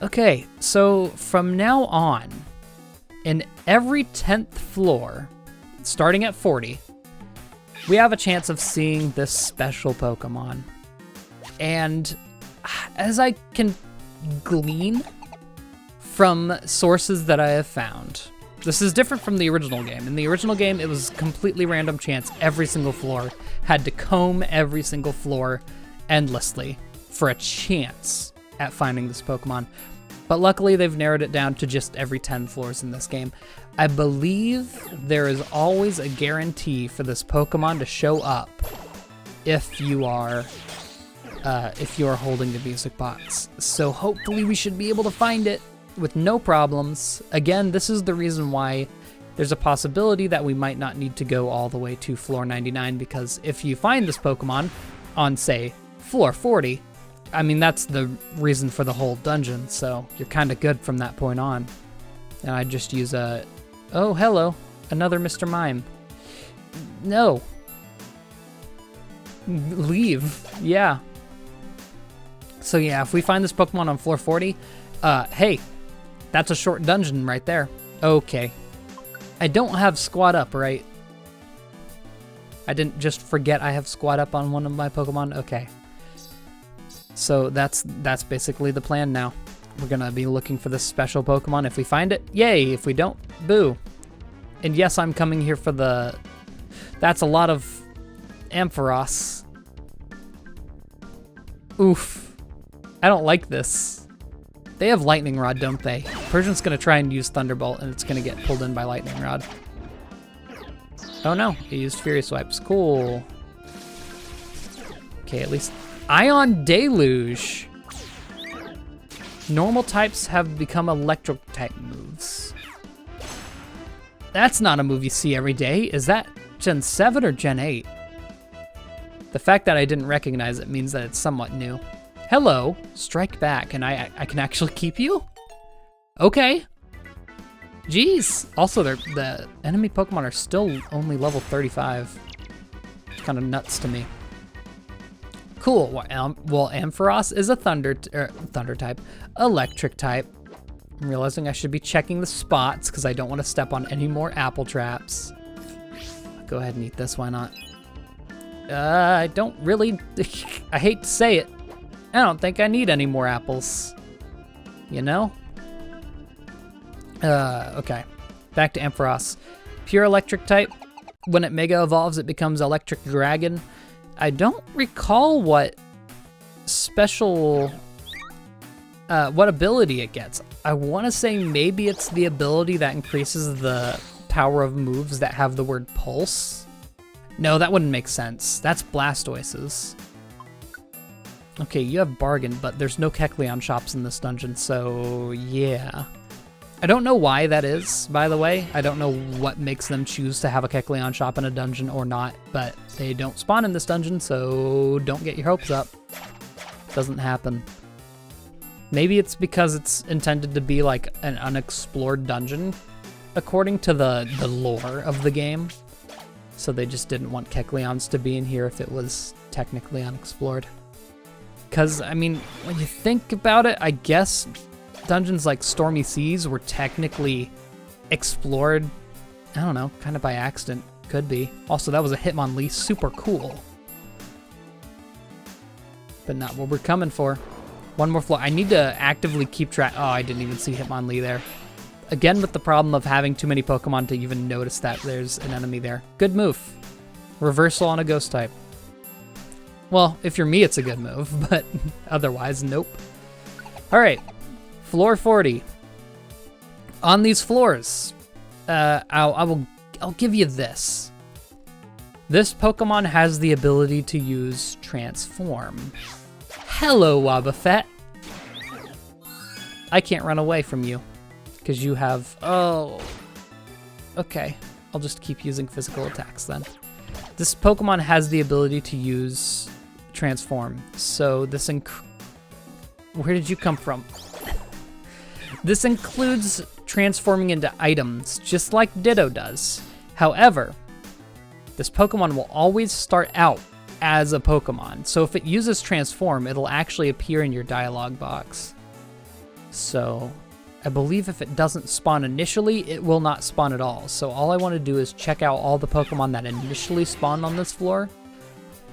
Okay, so from now on, in every 10th floor, starting at 40, we have a chance of seeing this special Pokemon. And as I can glean from sources that I have found, this is different from the original game. In the original game, it was completely random chance. Every single floor had to comb every single floor endlessly for a chance at finding this Pokemon. But luckily, they've narrowed it down to just every 10 floors in this game. I believe there is always a guarantee for this Pokemon to show up if you are holding the music box. So hopefully we should be able to find it with no problems. Again, this is the reason why there's a possibility that we might not need to go all the way to floor 99, because if you find this Pokemon on, say, floor 40, I mean, that's the reason for the whole dungeon, so you're kind of good from that point on. And I just use a... Oh, hello. Another Mr. Mime. No. Leave. Yeah. So yeah, if we find this Pokemon on floor 40, hey, that's a short dungeon right there. Okay. I don't have squat up, right? I didn't just forget I have squat up on one of my Pokemon? Okay. So that's basically the plan now. We're gonna be looking for this special Pokemon. If we find it, yay. If we don't, boo. And yes, I'm coming here for the... That's a lot of Ampharos. Oof. I don't like this. They have Lightning Rod, don't they? Persian's gonna try and use Thunderbolt, and it's gonna get pulled in by Lightning Rod. Oh no, he used Fury Swipes. Cool. Okay, at least... Ion Deluge. Normal types have become electric type moves. That's not a move you see every day. Is that Gen 7 or Gen 8? The fact that I didn't recognize it means that it's somewhat new. Hello, strike back, and I can actually keep you? Okay. Jeez. Also, the enemy Pokemon are still only level 35. It's kind of nuts to me. Cool. Well, Ampharos is a thunder type, electric type. I'm realizing I should be checking the spots because I don't want to step on any more apple traps. Go ahead and eat this. Why not? I don't really. I hate to say it. I don't think I need any more apples. You know? Okay. Back to Ampharos. Pure electric type. When it Mega Evolves, it becomes Electric Dragon. I don't recall what special, what ability it gets. I want to say maybe it's the ability that increases the power of moves that have the word pulse. No, that wouldn't make sense. That's Blastoise's. Okay, you have Bargain, but there's no Kecleon shops in this dungeon, so yeah. I don't know why that is, by the way. I don't know what makes them choose to have a Kecleon shop in a dungeon or not, but they don't spawn in this dungeon, so don't get your hopes up. Doesn't happen. Maybe it's because it's intended to be like an unexplored dungeon, according to the lore of the game. So they just didn't want Kecleons to be in here if it was technically unexplored. Because, I mean, when you think about it, I guess dungeons like Stormy Seas were technically explored, I don't know, kind of by accident. Could be. Also, that was a Hitmonlee, super cool. But not what we're coming for. One more floor. I need to actively keep track. Oh, I didn't even see Hitmonlee there. Again, with the problem of having too many Pokemon to even notice that there's an enemy there. Good move. Reversal on a ghost type. Well, if you're me, it's a good move, but otherwise, nope. All right. Floor 40. On these floors, I'll give you this. This Pokemon has the ability to use Transform. Hello, Wobbuffet. I can't run away from you because you have. Oh, okay. I'll just keep using physical attacks then. This Pokemon has the ability to use Transform. So this where did you come from? This includes transforming into items, just like Ditto does. However, this Pokemon will always start out as a Pokemon. So if it uses Transform, it'll actually appear in your dialogue box. So I believe if it doesn't spawn initially, it will not spawn at all. So all I want to do is check out all the Pokemon that initially spawned on this floor.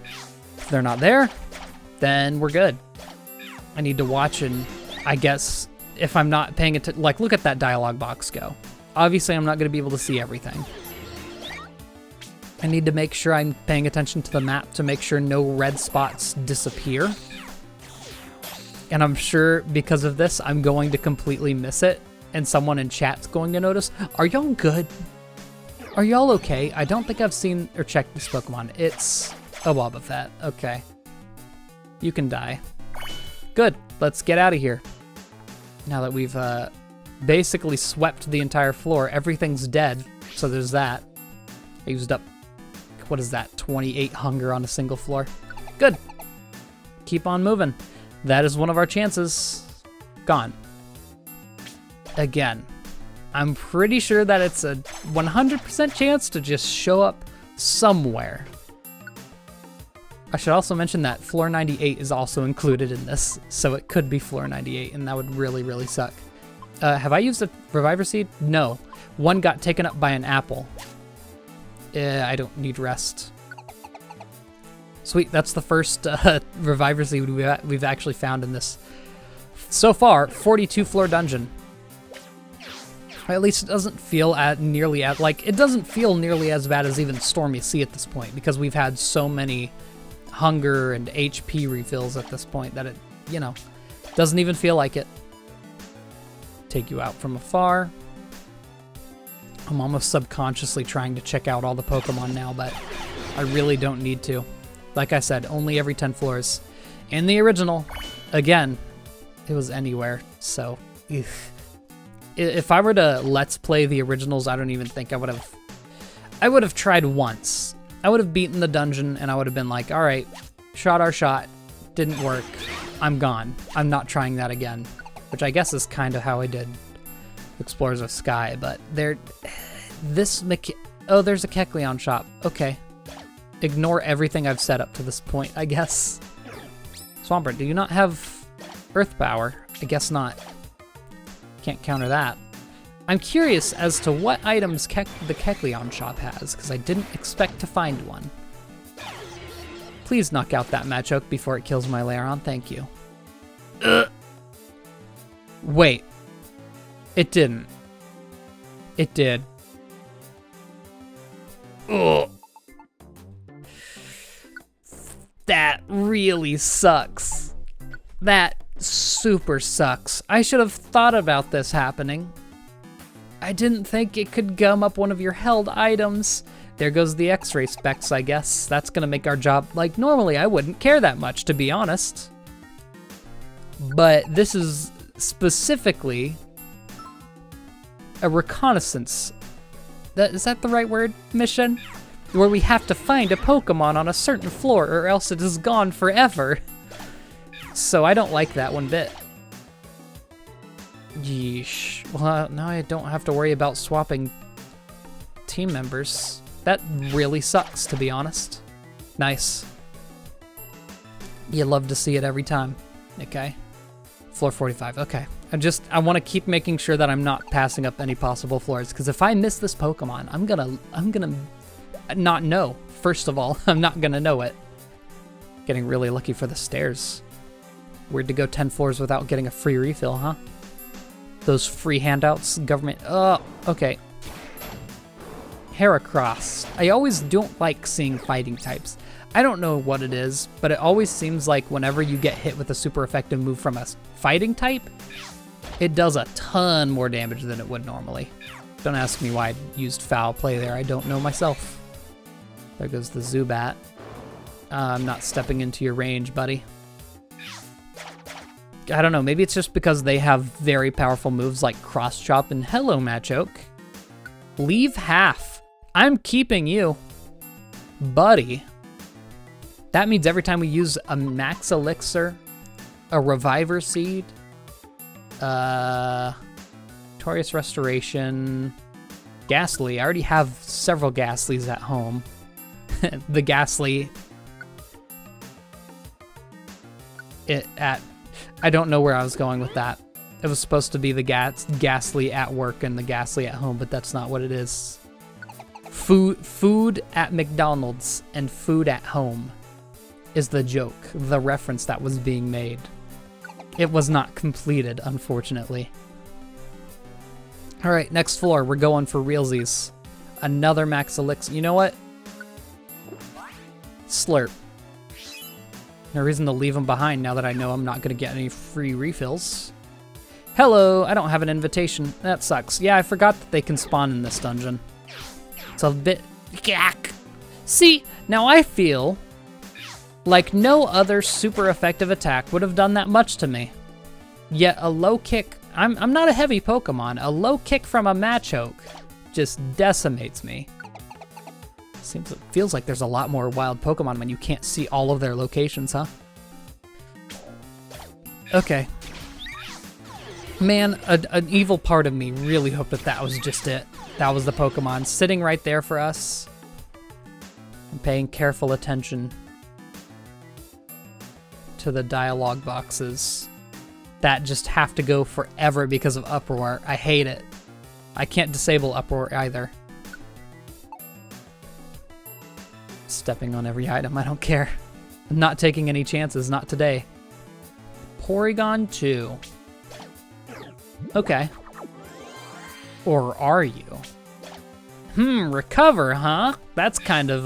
If they're not there, then we're good. I need to watch, and I guess if I'm not paying attention, like, look at that dialogue box go. Obviously, I'm not going to be able to see everything. I need to make sure I'm paying attention to the map to make sure no red spots disappear. And I'm sure because of this, I'm going to completely miss it, and someone in chat's going to notice. Are y'all good? Are y'all okay? I don't think I've seen or checked this Pokemon. It's a Wobbuffet. Okay. You can die. Good. Let's get out of here. Now that we've basically swept the entire floor, everything's dead, so there's that. I used up, what is that, 28 hunger on a single floor. Good. Keep on moving. That is one of our chances. Gone. Again, I'm pretty sure that it's a 100% chance to just show up somewhere. I should also mention that floor 98 is also included in this, so it could be floor 98, and that would really, really suck. Have I used a Reviver Seed? No. One got taken up by an apple. I don't need rest. Sweet, that's the first Reviver Seed we've actually found in this. So far, 42 floor dungeon. At least it doesn't feel nearly as bad as even Stormy Sea at this point, because we've had so many hunger and HP refills at this point that it, you know, doesn't even feel like it. Take you out from afar. I'm almost subconsciously trying to check out all the Pokemon now, but I really don't need to. Like I said, only every 10 floors. In the original, again, it was anywhere, so if I were to Let's Play the originals, I don't even think I would have tried once. I would have beaten the dungeon, and I would have been like, all right, shot our shot, didn't work, I'm gone. I'm not trying that again, which I guess is kind of how I did Explorers of Sky, but oh, there's a Kecleon shop. Okay. Ignore everything I've set up to this point, I guess. Swampert, do you not have Earth Power? I guess not. Can't counter that. I'm curious as to what items the Kecleon shop has, because I didn't expect to find one. Please knock out that Machoke before it kills my Lairon, thank you. Wait. It didn't. It did. Ugh. That really sucks. That super sucks. I should have thought about this happening. I didn't think it could gum up one of your held items. There goes the X-ray specs, I guess. That's gonna make our job, like, normally I wouldn't care that much, to be honest. But this is specifically a reconnaissance. Is that the right word? Mission? Where we have to find a Pokemon on a certain floor or else it is gone forever. So I don't like that one bit. Yeesh. Well, now I don't have to worry about swapping team members. That really sucks, to be honest. Nice. You love to see it every time. Okay. Floor 45, okay. I want to keep making sure that I'm not passing up any possible floors, because if I miss this Pokemon, I'm gonna not know. First of all, I'm not gonna know it. Getting really lucky for the stairs. Weird to go 10 floors without getting a free refill, huh? Those free handouts, government. Oh, okay. Heracross. I always don't like seeing fighting types. I don't know what it is, but it always seems like whenever you get hit with a super effective move from a fighting type, it does a ton more damage than it would normally. Don't ask me why I used foul play there. I don't know myself. There goes the Zubat. I'm not stepping into your range, buddy. I don't know, maybe it's just because they have very powerful moves like Cross Chop and Hello Machoke. Leave half. I'm keeping you. Buddy. That means every time we use a Max Elixir, a Reviver Seed, Victorious Restoration, Ghastly. I already have several Ghastlies at home. The Ghastly I don't know where I was going with that. It was supposed to be the ghastly at work and the ghastly at home, but that's not what it is. Food at McDonald's and food at home is the joke, the reference that was being made. It was not completed, unfortunately. All right, next floor. We're going for realsies. Another max elixir. You know what? Slurp. No reason to leave them behind now that I know I'm not going to get any free refills. Hello, I don't have an invitation. That sucks. Yeah, I forgot that they can spawn in this dungeon. It's a bit... See, now I feel like no other super effective attack would have done that much to me. Yet a low kick... I'm not a heavy Pokemon. A low kick from a Machoke just decimates me. Feels like there's a lot more wild Pokemon when you can't see all of their locations, huh? Okay. Man, an evil part of me really hoped that that was just it. That was the Pokemon sitting right there for us. I'm paying careful attention to the dialogue boxes that just have to go forever because of Uproar. I hate it. I can't disable Uproar either. Stepping on every item, I don't care. I'm not taking any chances, not today. Porygon 2. Okay. Or are you? Recover, huh? That's kind of,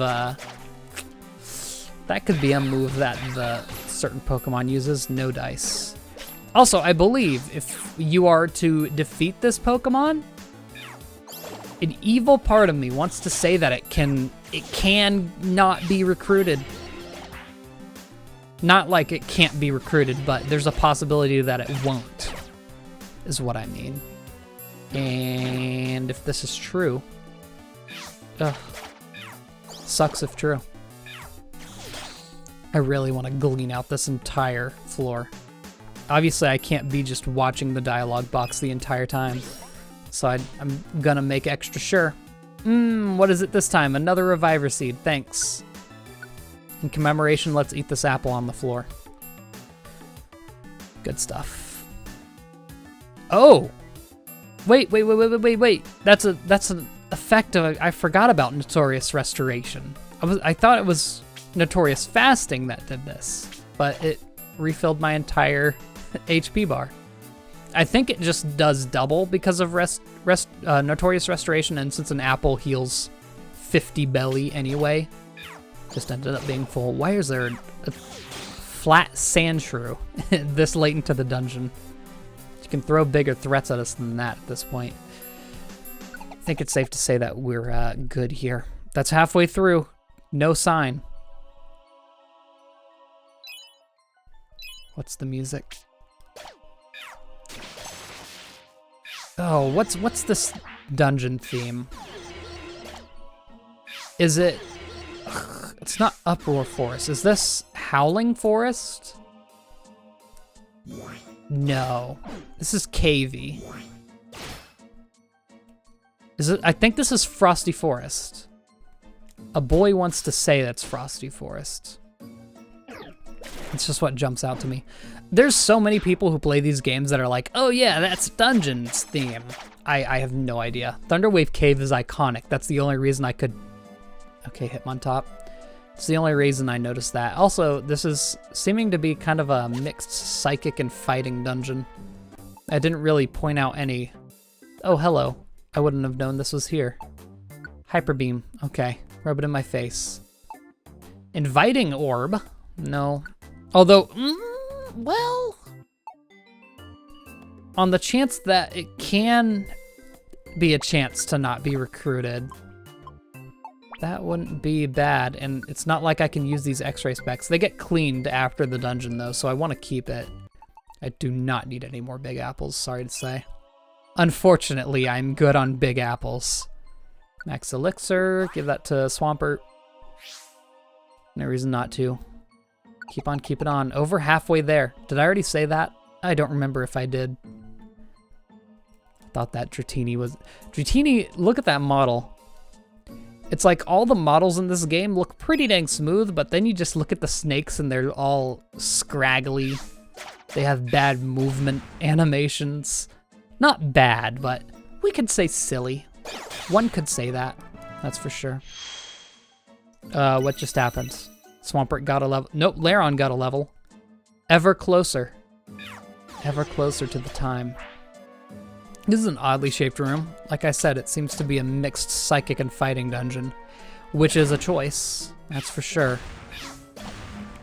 that could be a move that the certain Pokemon uses. No dice. Also, I believe if you are to defeat this Pokemon, an evil part of me wants to say that it can not be recruited. Not like it can't be recruited, but there's a possibility that it won't, is what I mean. And if this is true, ugh, sucks if true. I really want to glean out this entire floor. Obviously, I can't be just watching the dialogue box the entire time, so I'm gonna make extra sure. What is it this time? Another Reviver Seed, thanks. In commemoration, let's eat this apple on the floor. Good stuff. Oh! Wait. That's an effect of, I forgot about Notorious Restoration. I thought it was Notorious Fasting that did this, but it refilled my entire HP bar. I think it just does double because of Notorious Restoration, and since an apple heals 50 belly anyway, just ended up being full. Why is there a flat sand shrew this late into the dungeon? You can throw bigger threats at us than that at this point. I think it's safe to say that we're good here. That's halfway through. No sign. What's the music? Oh, what's this dungeon theme? Is it... Ugh, it's not Uproar Forest. Is this Howling Forest? No. This is Cavey. Is it? I think this is Frosty Forest. A boy wants to say that's Frosty Forest. It's just what jumps out to me. There's so many people who play these games that are like, oh yeah, that's Dungeons theme. I have no idea. Thunderwave Cave is iconic. That's the only reason I could... Okay, Hitmontop. It's the only reason I noticed that. Also, this is seeming to be kind of a mixed psychic and fighting dungeon. I didn't really point out any... Oh, hello. I wouldn't have known this was here. Hyper Beam. Okay, rub it in my face. Inviting Orb? No. Although... well, on the chance that it can be a chance to not be recruited, that wouldn't be bad. And it's not like I can use these X-ray specs. They get cleaned after the dungeon though, so I want to keep it. I do not need any more big apples, sorry to say. Unfortunately, I'm good on big apples. Max Elixir, give that to Swampert. No reason not to. Keep on keeping on. Over halfway there. Did I already say that? I don't remember if I did. I thought that Dratini was... Dratini, look at that model. It's like all the models in this game look pretty dang smooth, but then you just look at the snakes and they're all scraggly. They have bad movement animations. Not bad, but we could say silly. One could say that, that's for sure. What just happened? Swampert got a level. Nope, Lairon got a level. Ever closer. Ever closer to the time. This is an oddly shaped room. Like I said, it seems to be a mixed psychic and fighting dungeon, which is a choice, that's for sure.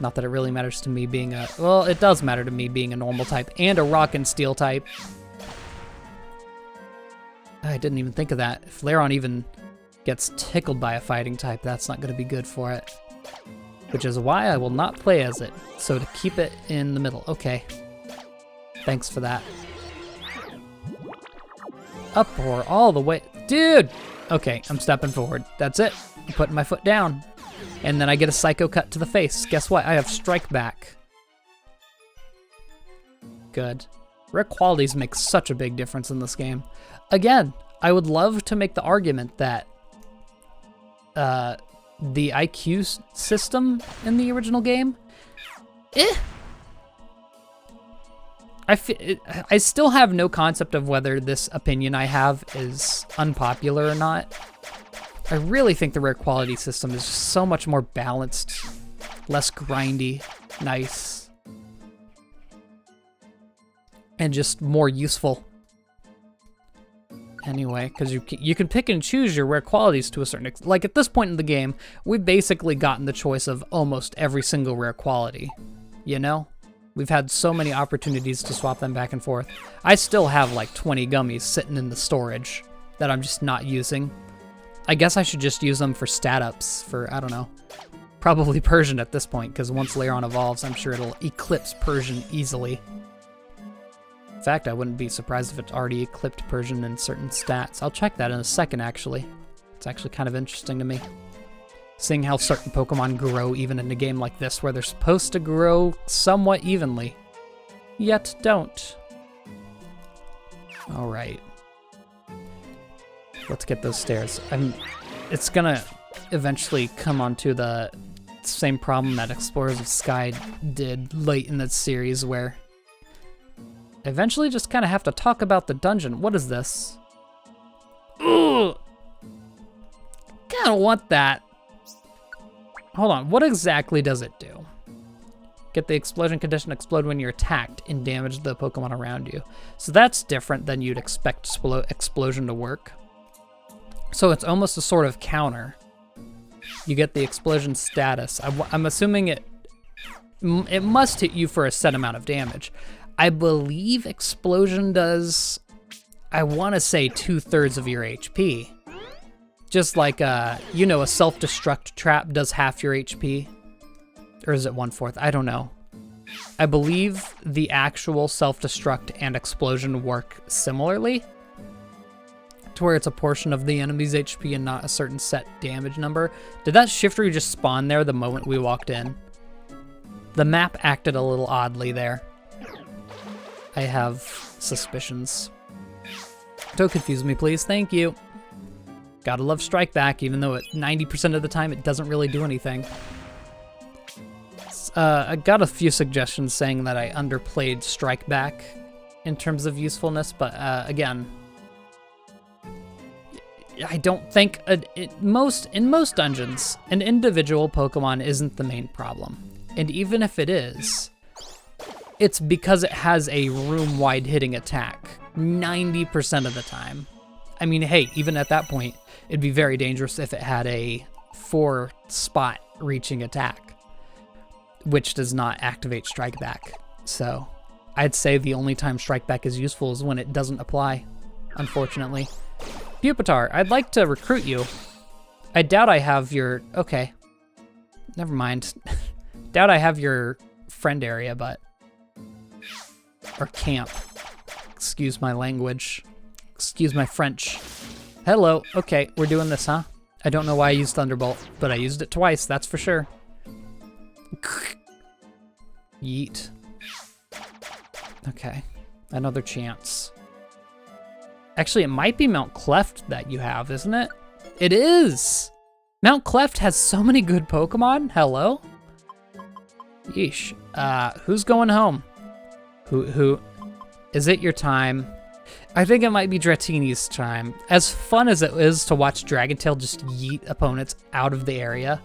Not that it really matters to me being a... Well, it does matter to me being a normal type and a rock and steel type. I didn't even think of that. If Lairon even gets tickled by a fighting type, that's not going to be good for it. Which is why I will not play as it. So to keep it in the middle. Okay. Thanks for that. Up or all the way. Dude! Okay, I'm stepping forward. That's it. I'm putting my foot down. And then I get a psycho cut to the face. Guess what? I have strike back. Good. Rare qualities make such a big difference in this game. Again, I would love to make the argument that the IQ system in the original game, I still have no concept of whether this opinion I have is unpopular or not. I really think the rare quality system is just so much more balanced, less grindy, nice, and just more useful. Anyway, because you can pick and choose your rare qualities to a certain extent. Like at this point in the game, we've basically gotten the choice of almost every single rare quality, you know? We've had so many opportunities to swap them back and forth. I still have like 20 gummies sitting in the storage that I'm just not using. I guess I should just use them for stat ups for, I don't know, probably Persian at this point, because once Lairon evolves, I'm sure it'll eclipse Persian easily. In fact, I wouldn't be surprised if it already eclipsed Persian in certain stats. I'll check that in a second, actually. It's actually kind of interesting to me. Seeing how certain Pokemon grow even in a game like this, where they're supposed to grow somewhat evenly, yet don't. All right. Let's get those stairs. It's gonna eventually come onto the same problem that Explorers of Sky did late in the series, where I eventually just kind of have to talk about the dungeon. What is this? Ugh! Kinda want that. Hold on, what exactly does it do? Get the explosion condition, explode when you're attacked and damage the Pokemon around you. So that's different than you'd expect explosion to work. So it's almost a sort of counter. You get the explosion status. I'm assuming it must hit you for a set amount of damage. I believe explosion does, I want to say 2/3 of your HP. Just like, you know, a self-destruct trap does half your HP. Or is it 1/4? I don't know. I believe the actual self-destruct and explosion work similarly, to where it's a portion of the enemy's HP and not a certain set damage number. Did that shifter just spawn there the moment we walked in? The map acted a little oddly there. I have suspicions. Don't confuse me, please. Thank you. Gotta love Strike Back, even though 90% of the time it doesn't really do anything. I got a few suggestions saying that I underplayed Strike Back in terms of usefulness, but again, I don't think in most dungeons, an individual Pokemon isn't the main problem. And even if it is, it's because it has a room-wide hitting attack 90% of the time. I mean, hey, even at that point, it'd be very dangerous if it had a 4-spot reaching attack, which does not activate Strike Back. So I'd say the only time Strike Back is useful is when it doesn't apply, unfortunately. Pupitar, I'd like to recruit you. I doubt I have your... Okay. Never mind. Doubt I have your friend area, but... Or camp. Excuse my language. Excuse my French. Hello. Okay, we're doing this, huh? I don't know why I used Thunderbolt, but I used it twice, that's for sure. Yeet. Okay. Another chance. Actually, it might be Mount Cleft that you have, isn't it? It is! Mount Cleft has so many good Pokemon. Hello? Yeesh. Who's going home? Who? Is it your time? I think it might be Dratini's time. As fun as it is to watch Dragontail just yeet opponents out of the area,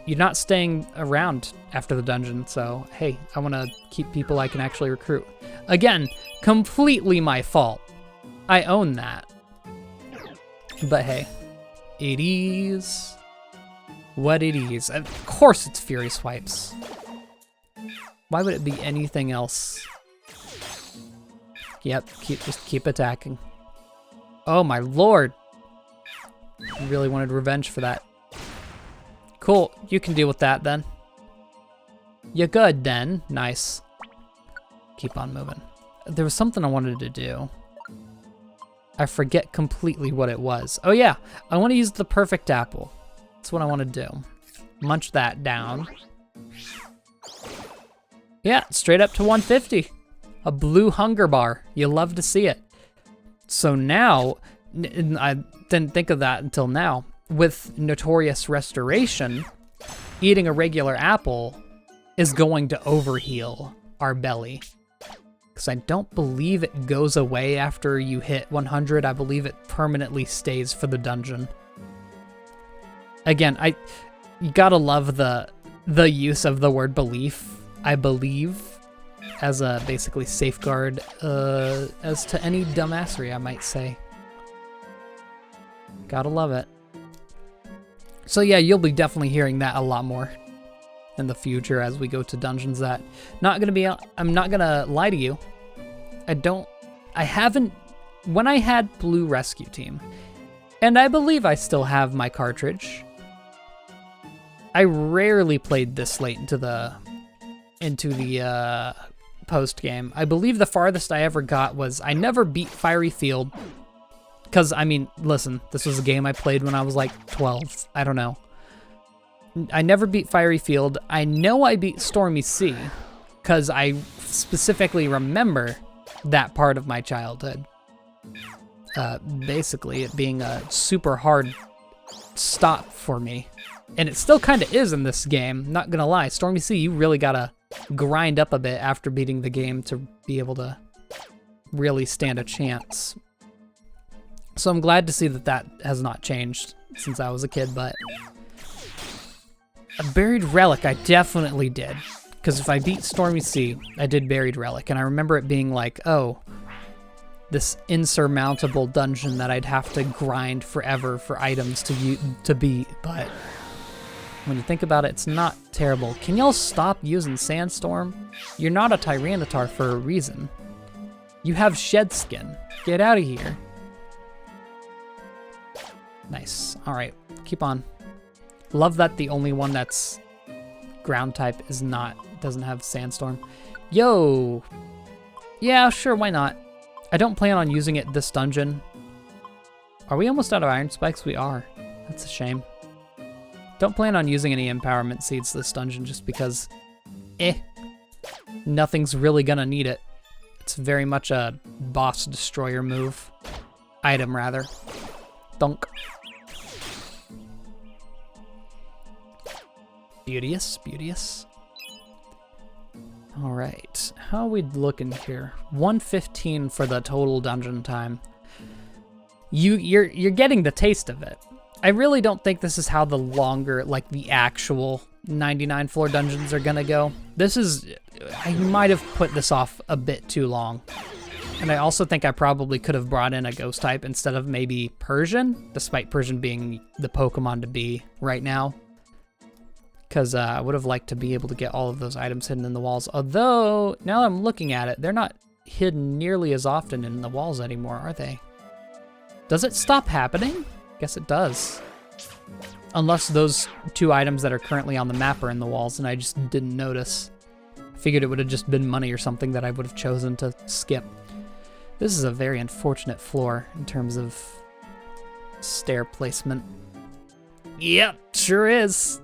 you're not staying around after the dungeon, so hey, I want to keep people I can actually recruit. Again, completely my fault. I own that. But hey, it is what it is. Of course it's Fury Swipes. Why would it be anything else? Yep, just keep attacking. Oh my lord. I really wanted revenge for that. Cool, you can deal with that then. You're good then. Nice. Keep on moving. There was something I wanted to do. I forget completely what it was. Oh yeah, I want to use the perfect apple. That's what I want to do. Munch that down. Yeah, straight up to 150. A blue hunger bar. You love to see it. So now, I didn't think of that until now. With Notorious Restoration, eating a regular apple is going to overheal our belly. Because I don't believe it goes away after you hit 100. I believe it permanently stays for the dungeon. Again, you gotta love the use of the word belief. I believe, as a basically safeguard as to any dumbassery, I might say. Gotta love it. So yeah, you'll be definitely hearing that a lot more in the future as we go to dungeons that I'm not gonna lie to you. When I had Blue Rescue Team, and I believe I still have my cartridge, I rarely played this late into the post game. I believe the farthest I ever got was I never beat Fiery Field. Because, I mean, listen, this was a game I played when I was like 12. I don't know. I never beat Fiery Field. I know I beat Stormy Sea because I specifically remember that part of my childhood. Basically, it being a super hard stop for me. And it still kind of is in this game, not gonna lie. Stormy Sea, you really gotta grind up a bit after beating the game to be able to really stand a chance. So I'm glad to see that that has not changed since I was a kid, but a Buried Relic I definitely did. Because if I beat Stormy Sea, I did Buried Relic, and I remember it being like, oh, this insurmountable dungeon that I'd have to grind forever for items to beat, but when you think about it, it's not terrible. Can y'all stop using Sandstorm? You're not a Tyranitar for a reason. You have Shed Skin. Get out of here. Nice. All right, keep on. Love that the only one that's ground type doesn't have Sandstorm. Yo. Yeah, sure, why not? I don't plan on using it this dungeon. Are we almost out of Iron Spikes? We are. That's a shame. Don't plan on using any Empowerment Seeds this dungeon just because, nothing's really gonna need it. It's very much a boss destroyer move. Item, rather. Thunk. Beauteous, beauteous. All right, how are we looking here? 115 for the total dungeon time. You're getting the taste of it. I really don't think this is how the longer, like the actual 99 floor dungeons are gonna go. I might have put this off a bit too long. And I also think I probably could have brought in a ghost type instead of maybe Persian, despite Persian being the Pokemon to be right now. Because I would have liked to be able to get all of those items hidden in the walls. Although, now that I'm looking at it, they're not hidden nearly as often in the walls anymore, are they? Does it stop happening? Guess it does. Unless those two items that are currently on the map are in the walls and I just didn't notice. I figured it would have just been money or something that I would have chosen to skip. This is a very unfortunate floor in terms of stair placement. Yep, sure is.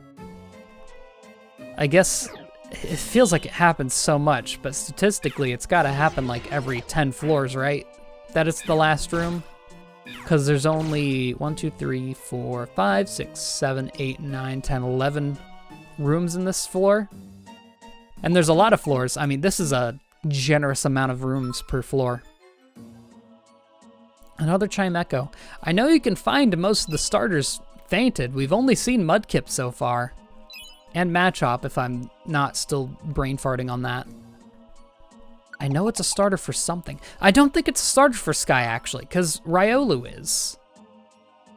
I guess it feels like it happens so much, but statistically it's gotta happen like every 10 floors, right? That it's the last room? Because there's only 1, 2, 3, 4, 5, 6, 7, 8, 9, 10, 11 rooms in this floor. And there's a lot of floors. I mean, this is a generous amount of rooms per floor. Another Chimecho. I know you can find most of the starters fainted. We've only seen Mudkip so far. And Machop, if I'm not still brain farting on that. I know it's a starter for something. I don't think it's a starter for Sky, actually, because Riolu is.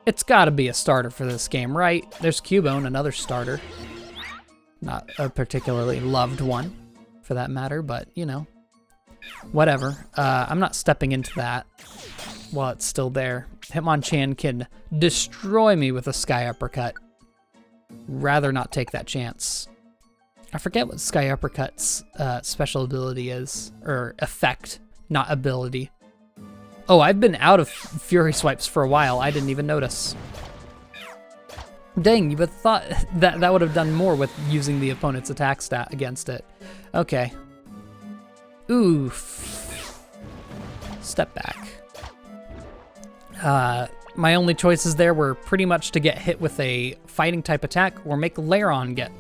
It's gotta be a starter for this game, right? There's Cubone, another starter. Not a particularly loved one, for that matter, but, you know. Whatever. I'm not stepping into that while it's still there. Hitmonchan can destroy me with a Sky Uppercut. Rather not take that chance. I forget what Sky Uppercut's special ability is, or effect, not ability. Oh, I've been out of Fury Swipes for a while. I didn't even notice. Dang, you would have thought that would have done more with using the opponent's attack stat against it. Okay. Oof. Step back. My only choices there were pretty much to get hit with a fighting type attack or make Lairon get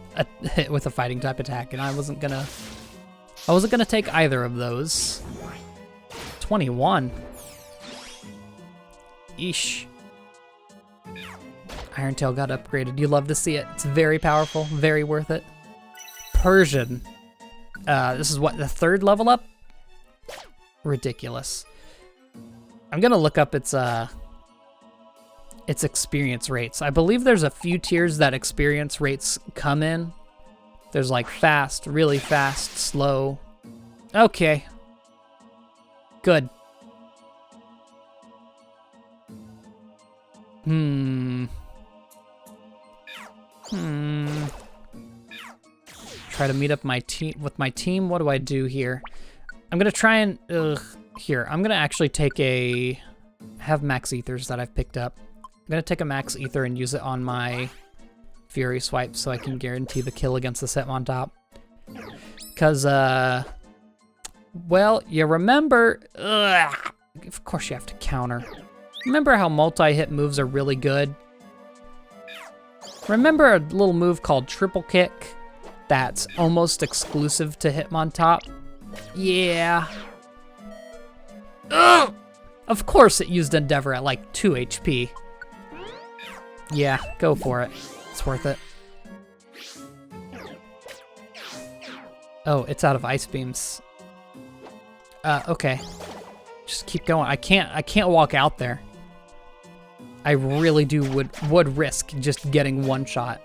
hit with a fighting type attack, and I wasn't gonna take either of those. 21. Eesh. Iron Tail got upgraded. You love to see it. It's very powerful, very worth it. Persian. This is what, the 3rd level up? Ridiculous. I'm gonna look up its experience rates. I believe there's a few tiers that experience rates come in. There's like fast, really fast, slow. Okay. Good. Try to meet up with my team. What do I do here? I'm gonna try and here. I'm gonna actually take have max ethers that I've picked up. I'm gonna take a max ether and use it on my Fury Swipe so I can guarantee the kill against the Hitmontop. Cause well, you remember, of course you have to counter. Remember how multi-hit moves are really good? Remember a little move called Triple Kick that's almost exclusive to Hitmontop? Yeah. Ugh! Of course it used Endeavor at like 2 HP. Yeah, go for it. It's worth it. Oh, it's out of Ice Beams. Okay. Just keep going. I can't walk out there. I really would risk just getting one shot.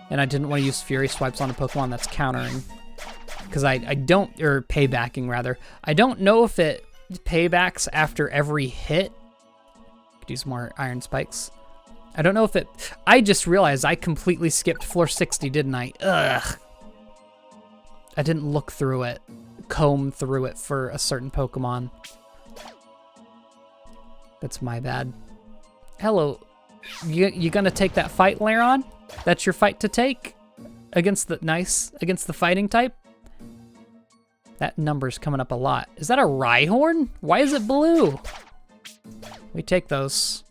And I didn't want to use Fury Swipes on a Pokemon that's countering. Because I don't, or paybacking rather. I don't know if it paybacks after every hit. Could use more Iron Spikes. I don't know if it, I just realized I completely skipped floor 60, didn't I? Ugh. I didn't look through it, comb through it for a certain Pokemon. That's my bad. Hello, you gonna take that fight, Lairon? That's your fight to take? Against the fighting type? That number's coming up a lot. Is that a Rhyhorn? Why is it blue? We take those.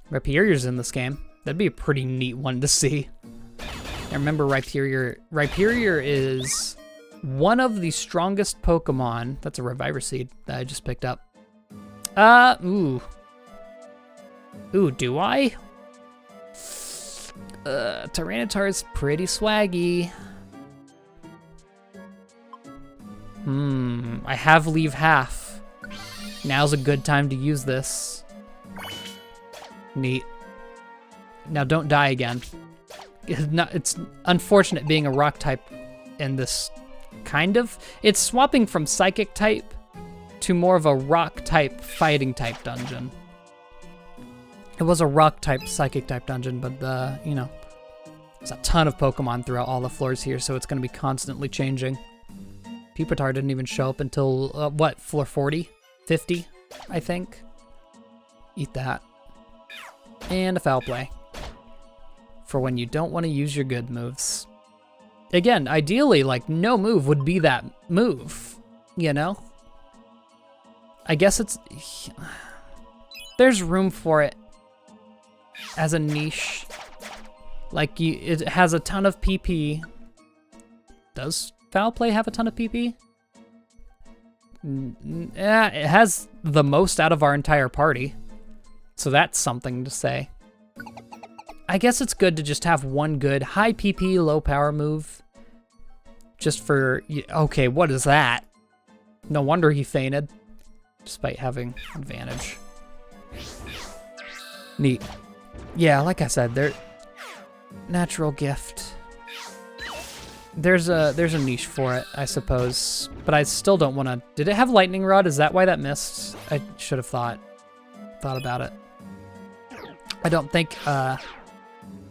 Rhyperior's in this game. That'd be a pretty neat one to see. I remember Rhyperior. Rhyperior is one of the strongest Pokemon. That's a Reviver Seed that I just picked up. Ooh. Ooh, do I? Tyranitar is pretty swaggy. I have Leave Half. Now's a good time to use this. Neat. Now don't die again. It's unfortunate being a rock type in this kind of. It's swapping from psychic type to more of a rock type fighting type dungeon. It was a rock type psychic type dungeon, but you know, there's a ton of Pokemon throughout all the floors here, so it's going to be constantly changing. Pupitar didn't even show up until what, floor 40? 50, I think. Eat that. And a Foul Play. For when you don't want to use your good moves. Again, ideally, like, no move would be that move, you know? I guess it's... There's room for it as a niche. Like, it has a ton of PP. Does Foul Play have a ton of PP? Yeah, it has the most out of our entire party. So that's something to say. I guess it's good to just have one good high PP, low power move. Just for... Okay, what is that? No wonder he fainted. Despite having advantage. Neat. Yeah, like I said, they're... Natural gift. There's a niche for it, I suppose. But I still don't want to... Did it have lightning rod? Is that why that missed? I should have thought about it. I don't think...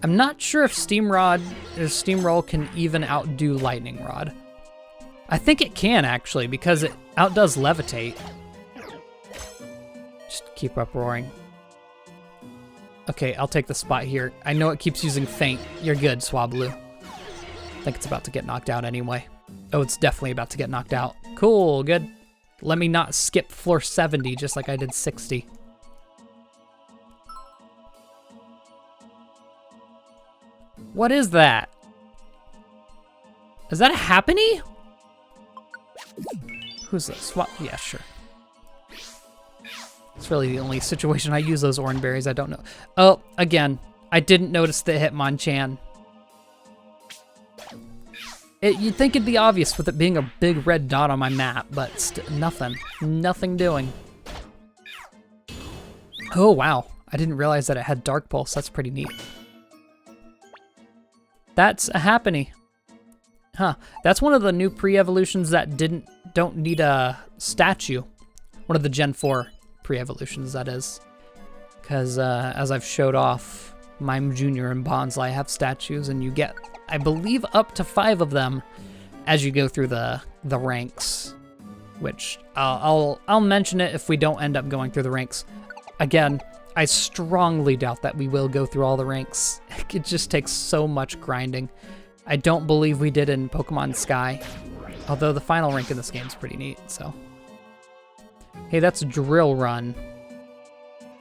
I'm not sure if Steam Rod or Steamroll can even outdo Lightning Rod. I think it can, actually, because it outdoes Levitate. Just keep uproaring. Okay, I'll take the spot here. I know it keeps using Feint. You're good, Swablu. I think it's about to get knocked out anyway. Oh, it's definitely about to get knocked out. Cool, good. Let me not skip floor 70 just like I did 60. What is that? Is that a Happiny? Who's this? Swap? Yeah, sure. It's really the only situation I use those orange berries. I don't know. Oh, again, I didn't notice the Hitmonchan. You'd think it'd be obvious with it being a big red dot on my map, but nothing. Nothing doing. Oh, wow. I didn't realize that it had Dark Pulse. That's pretty neat. That's a Happiny. Huh. That's one of the new pre-evolutions that don't need a statue. One of the Gen 4 pre-evolutions, that is. Because as I've showed off, Mime Jr. and Bonsly have statues, and you get, I believe, up to 5 of them as you go through the ranks. Which I'll mention it if we don't end up going through the ranks. Again, I strongly doubt that we will go through all the ranks. It just takes so much grinding. I don't believe we did in Pokemon Sky. Although the final rank in this game is pretty neat, so. Hey, that's Drill Run.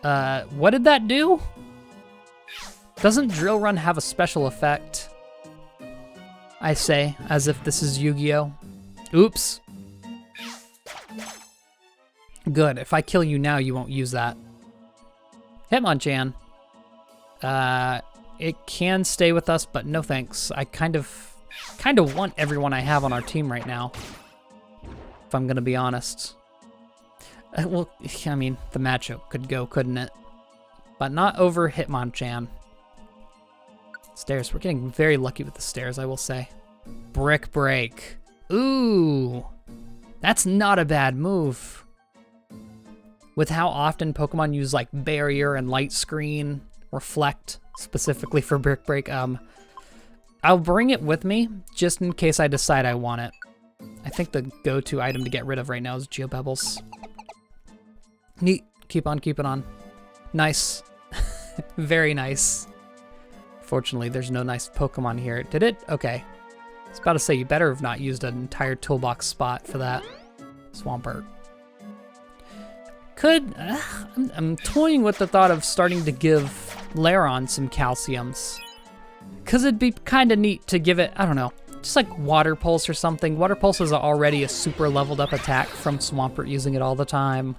What did that do? Doesn't Drill Run have a special effect? I say, as if this is Yu-Gi-Oh! Oops. Good, if I kill you now, you won't use that. Hitmonchan. It can stay with us, but no thanks. I kind of want everyone I have on our team right now, if I'm gonna be honest. Well, I mean, the matchup could go, couldn't it? But not over Hitmonchan. Stairs. We're getting very lucky with the stairs, I will say. Brick Break. Ooh, that's not a bad move. With how often Pokemon use like Barrier and Light Screen, Reflect, specifically for Brick Break, I'll bring it with me just in case I decide I want it. I think the go-to item to get rid of right now is Geobebbles. Neat. Keep on keeping on. Nice. Very nice. Fortunately, there's no nice Pokemon here. Did it? Okay. I was about to say, you better have not used an entire toolbox spot for that. Swampert. I'm toying with the thought of starting to give Lairon some calciums. Because it'd be kind of neat to give it, I don't know, just like Water Pulse or something. Water Pulse is already a super leveled up attack from Swampert using it all the time.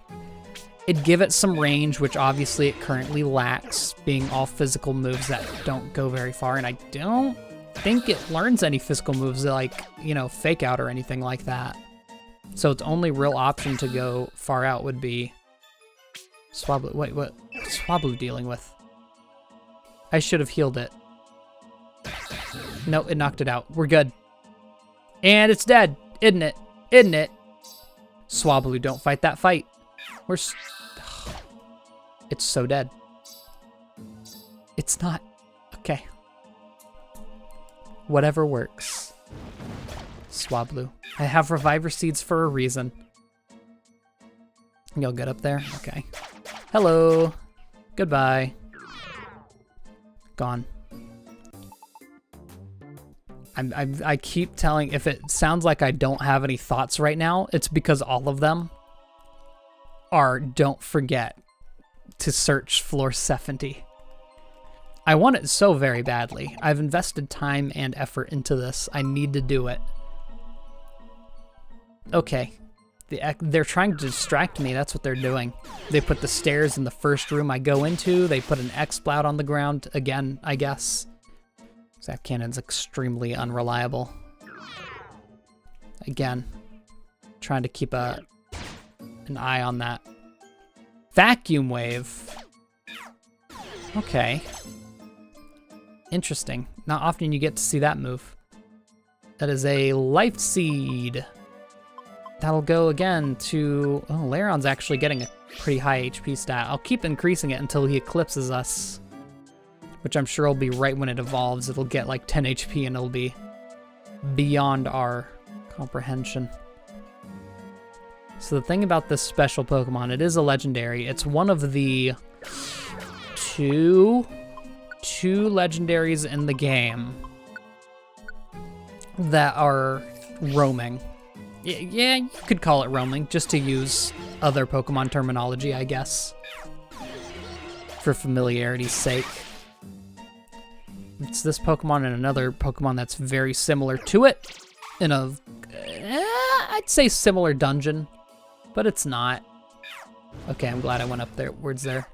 It'd give it some range, which obviously it currently lacks, being all physical moves that don't go very far. And I don't think it learns any physical moves like, you know, Fake Out or anything like that. So its only real option to go far out would be Swablu. Wait, what? What's Swablu dealing with? I should have healed it. No, it knocked it out. We're good. And it's dead, isn't it? Isn't it? Swablu, don't fight that fight. It's so dead. It's not. Okay. Whatever works. Swablu. I have Reviver Seeds for a reason. You'll get up there? Okay. Hello. Goodbye. Gone. I keep telling, if it sounds like I don't have any thoughts right now, it's because all of them are, don't forget to search floor 70. I want it so very badly. I've invested time and effort into this. I need to do it. Okay. They're trying to distract me. That's what they're doing. They put the stairs in the first room I go into. They put an X-Splout on the ground again, I guess. Zap Cannon's extremely unreliable. Again, trying to keep an eye on that. Vacuum Wave. Okay. Interesting. Not often you get to see that move. That is a Life Seed. That'll go again to... Oh, Lairon's actually getting a pretty high HP stat. I'll keep increasing it until he eclipses us. Which I'm sure will be right when it evolves. It'll get like 10 HP and it'll be beyond our comprehension. So the thing about this special Pokemon, it is a legendary. It's one of the two legendaries in the game that are roaming. Yeah, you could call it roaming, just to use other Pokemon terminology, I guess. For familiarity's sake. It's this Pokemon and another Pokemon that's very similar to it. In a, I'd say similar dungeon, but it's not. Okay, I'm glad I went up there, words there.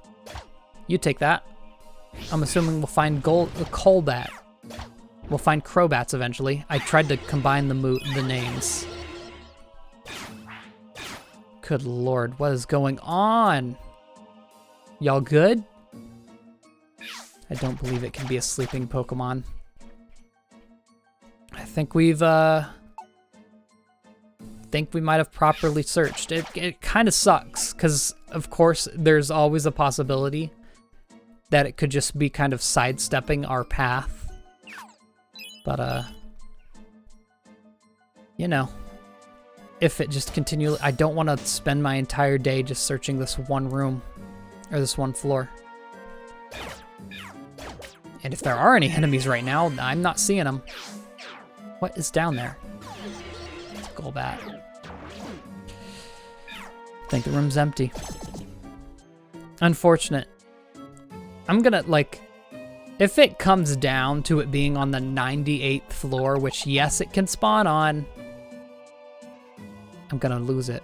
You take that. I'm assuming we'll find Golbat. We'll find Crobats eventually. I tried to combine the names. Good lord, what is going on? Y'all good? I don't believe it can be a sleeping Pokemon. I think we might have properly searched. It kind of sucks, because of course there's always a possibility that it could just be kind of sidestepping our path. But you know, if it just continually, I don't want to spend my entire day just searching this one room or this one floor. And if there are any enemies right now, I'm not seeing them. What is down there? It's a Golbat. I think the room's empty. Unfortunate. I'm gonna, like, if it comes down to it being on the 98th floor, which yes, it can spawn on, I'm gonna lose it.